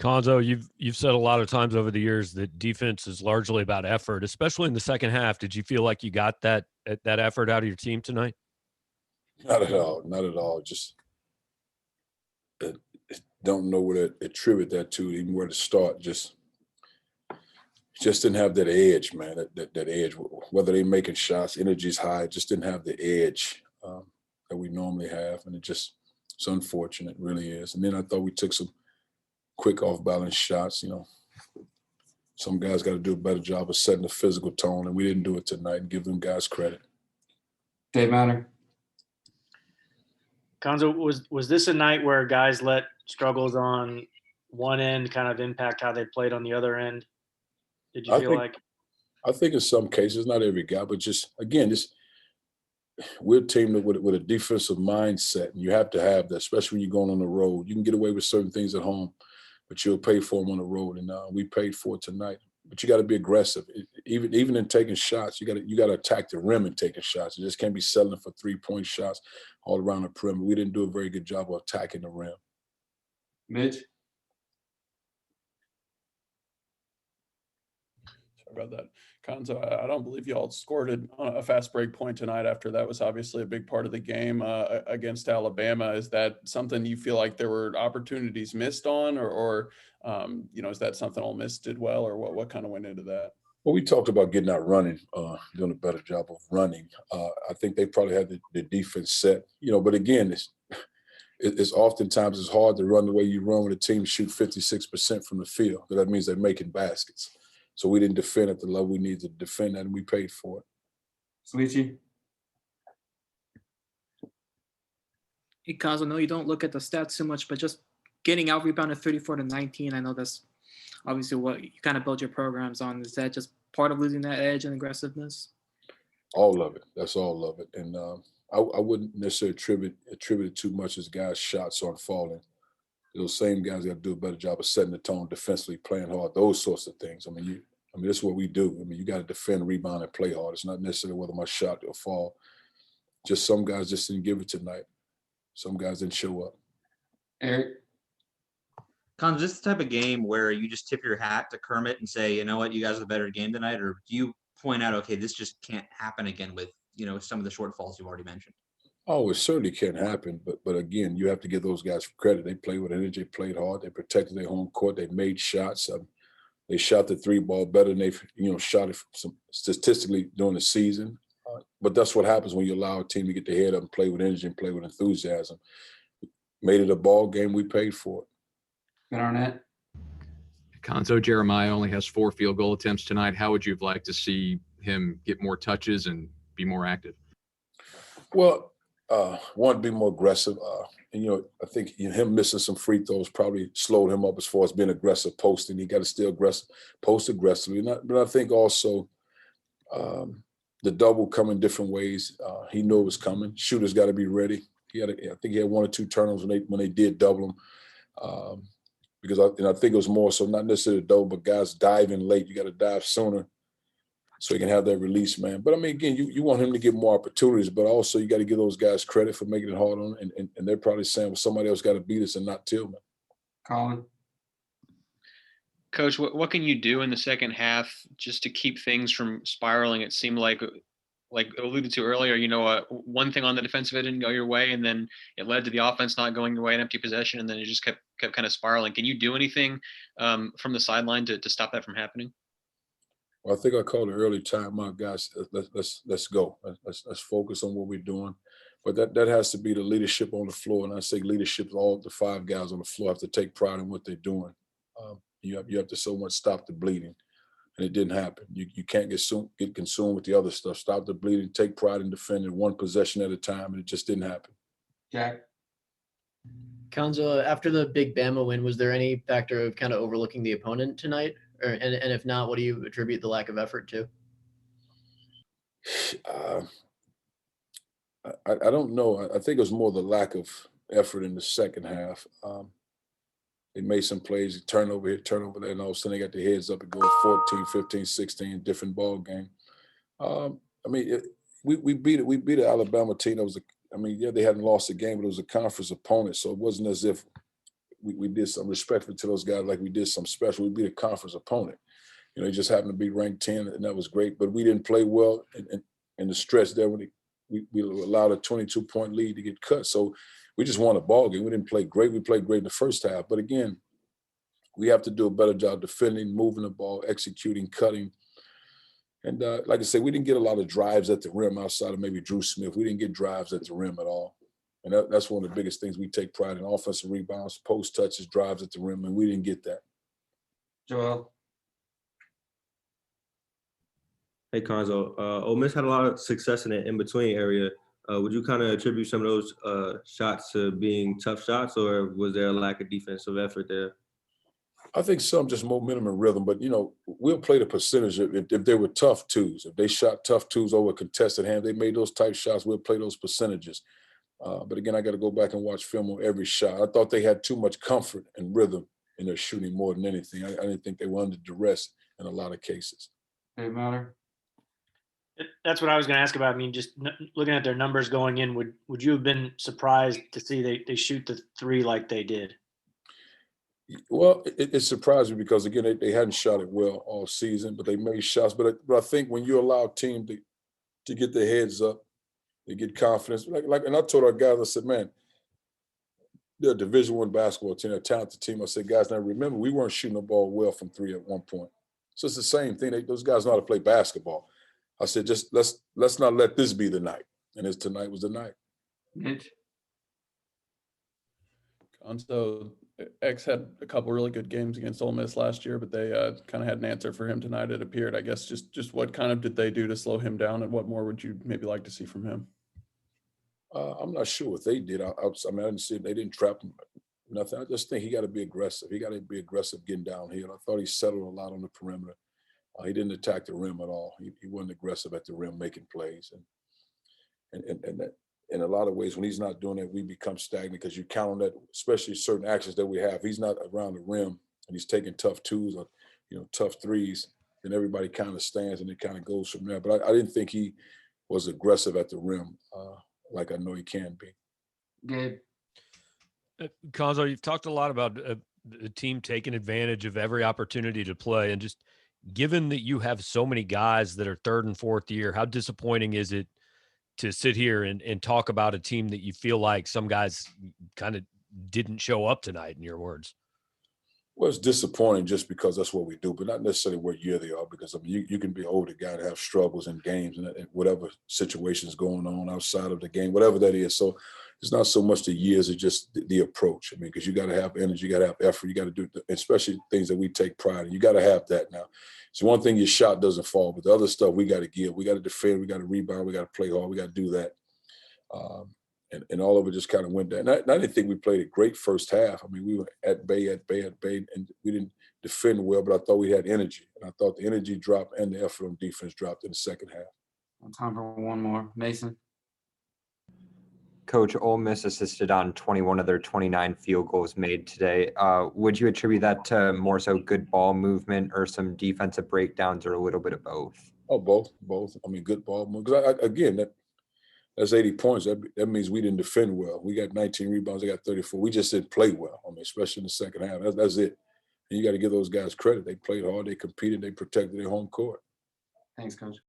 Cuonzo, you've said a lot of times over the years that defense is largely about effort, especially in the second half. Did you feel like you got that effort out of your team tonight? Not at all. Not at all. Just uh, don't know where to attribute that to, even where to start. Just didn't have that edge, man. That edge. Whether they making shots, energy's high. Just didn't have the edge that we normally have, and it's unfortunate, really is. And then I thought we took some quick off balance shots. Some guys got to do a better job of setting the physical tone, and we didn't do it tonight. And give them guys credit. Dave Manner. Cuonzo, was this a night where guys let struggles on one end kind of impact how they played on the other end? Did you feel like? I think in some cases, not every guy, but just again, we're a team with a defensive mindset, and you have to have that, especially when you're going on the road. You can get away with certain things at home, but you'll pay for them on the road, and we paid for it tonight. But you got to be aggressive, even in taking shots. You got to attack the rim and taking shots. You just can't be settling for 3-point shots all around the perimeter. We didn't do a very good job of attacking the rim. Mitch. About that, Cuonzo, I don't believe y'all scored a fast break point tonight after that was obviously a big part of the game against Alabama. Is that something you feel like there were opportunities missed on, or is that something Ole Miss did well, or what kind of went into that? Well, we talked about getting out running, doing a better job of running. I think they probably had the defense set, but again, it's oftentimes it's hard to run the way you run when a team shoot 56% from the field. That means they're making baskets. So we didn't defend at the level we needed to defend that, and we paid for it. Sweetie. Hey, Cuonzo, I know you don't look at the stats too much, but just getting out rebounded 34-19, I know that's obviously what you kind of build your programs on. Is that just part of losing that edge and aggressiveness? All of it. That's all of it. And I wouldn't necessarily attribute it too much as guys' shots aren't falling. Those same guys got to do a better job of setting the tone defensively, playing hard, those sorts of things. I mean, this is what we do. I mean, you got to defend, rebound, and play hard. It's not necessarily whether my shot will fall. Just some guys just didn't give it tonight. Some guys didn't show up. Eric. Cuonzo, this the type of game where you just tip your hat to Kermit and say, you know what, you guys are the better game tonight, or do you point out, okay, this just can't happen again with some of the shortfalls you've already mentioned? Oh, it certainly can happen, but again, you have to give those guys credit. They played with energy, played hard, they protected their home court, they made shots. They shot the 3-ball better than they've shot it statistically during the season. But that's what happens when you allow a team to get their head up and play with energy and play with enthusiasm. Made it a ball game. We paid for it. Ben Arnett. Cuonzo, Jeremiah only has 4 field goal attempts tonight. How would you have liked to see him get more touches and be more active? Well, wanted to be more aggressive. And, I think him missing some free throws probably slowed him up as far as being aggressive posting. He got to stay aggressive, post aggressively. But I think also the double come in different ways. He knew it was coming. Shooters got to be ready. I think he had 1 or 2 turnovers when they did double him. Because I think it was more so not necessarily double, but guys diving late. You got to dive sooner so he can have that release, man. But, I mean, again, you want him to get more opportunities, but also you got to give those guys credit for making it hard on them. And they're probably saying, well, somebody else got to beat us and not Tillman. Colin. Coach, what can you do in the second half just to keep things from spiraling? It seemed like alluded to earlier, one thing on the defensive end didn't go your way, and then it led to the offense not going your way, an empty possession, and then it just kept kind of spiraling. Can you do anything from the sideline to stop that from happening? Well, I think I called it early timeout, guys. Let's go. Let's focus on what we're doing. But that has to be the leadership on the floor, and I say leadership. All the 5 guys on the floor have to take pride in what they're doing. You have to so much stop the bleeding, and it didn't happen. You can't get consumed with the other stuff. Stop the bleeding. Take pride in defending 1 possession at a time, and it just didn't happen. Jack. Cuonzo, after the big Bama win, was there any factor of kind of overlooking the opponent tonight? And if not, what do you attribute the lack of effort to? I don't know. I think it was more the lack of effort in the second half. They made some plays, turnover here, turnover there, and all of a sudden they got their heads up and go 14, 15, 16, different ball game. We beat an Alabama team that was they hadn't lost a game, but it was a conference opponent, so it wasn't as if we did some respectful to those guys, like we did some special. We beat a conference opponent. You know, he just happened to be ranked 10, and that was great. But we didn't play well in the stretch there when we allowed a 22-point lead to get cut. So we just won a ball game. We didn't play great. We played great in the first half. But again, we have to do a better job defending, moving the ball, executing, cutting. And like I said, we didn't get a lot of drives at the rim outside of maybe Drew Smith. We didn't get drives at the rim at all. And that's one of the biggest things we take pride in: offensive rebounds, post touches, drives at the rim, and we didn't get that. Joel. Hey, Cuonzo. Ole Miss had a lot of success in the in-between area. Would you kind of attribute some of those shots to being tough shots, or was there a lack of defensive effort there? I think some just momentum and rhythm, but, you know, we'll play the percentage if they were tough twos. If they shot tough twos over a contested hand, they made those type shots, we'll play those percentages. But again, I got to go back and watch film on every shot. I thought they had too much comfort and rhythm in their shooting more than anything. I didn't think they were under duress in a lot of cases. Hey, Matter. That's what I was going to ask about. I mean, just looking at their numbers going in, would you have been surprised to see they shoot the three like they did? Well, it surprised me because, again, they hadn't shot it well all season, but they made shots. But I think when you allow a team to get their heads up, they get confidence. And I told our guys, I said, man, they're a Division I basketball team, a talented team. I said, guys, now remember, we weren't shooting the ball well from three at one point. So it's the same thing. Those guys know how to play basketball. I said, just let's not let this be the night. And tonight was the night. Mitch. Cuonzo, X had a couple really good games against Ole Miss last year, but they kind of had an answer for him tonight, it appeared. I guess just what kind of did they do to slow him down, and what more would you maybe like to see from him? I'm not sure what they did. I mean, I didn't see it. They didn't trap him. Nothing. I just think he got to be aggressive. He got to be aggressive getting downhill. I thought he settled a lot on the perimeter. He didn't attack the rim at all. He wasn't aggressive at the rim, making plays. And that, in a lot of ways, when he's not doing that, we become stagnant because you count on that, especially certain actions that we have. He's not around the rim and he's taking tough twos or, you know, tough threes, and everybody kind of stands and it kind of goes from there. But I didn't think he was aggressive at the rim like I know he can be. Gabe. Cuonzo, you've talked a lot about the team taking advantage of every opportunity to play, and just given that you have so many guys that are third and fourth year, how disappointing is it to sit here and talk about a team that you feel like some guys kind of didn't show up tonight, in your words? Well, it's disappointing just because that's what we do, but not necessarily what year they are, because I mean, you can be an older guy to have struggles in games and whatever situation's going on outside of the game, whatever that is. So it's not so much the years, it's just the approach. I mean, because you got to have energy, you got to have effort, you got to do, especially things that we take pride in. You got to have that now. So one thing, your shot doesn't fall, but the other stuff we got to give. We got to defend, we got to rebound, we got to play hard, we got to do that. And all of it just kind of went down. And I didn't think we played a great first half. I mean, we were at bay, and we didn't defend well, but I thought we had energy. And I thought the energy dropped and the effort on defense dropped in the second half. Time for one more. Mason. Coach, Ole Miss assisted on 21 of their 29 field goals made today. Would you attribute that to more so good ball movement or some defensive breakdowns, or a little bit of both? Oh, both. I mean, good ball movement. Because that's 80 points. That means we didn't defend well. We got 19 rebounds. They got 34. We just didn't play well. I mean, especially in the second half. That's it. And you got to give those guys credit. They played hard. They competed. They protected their home court. Thanks, Coach.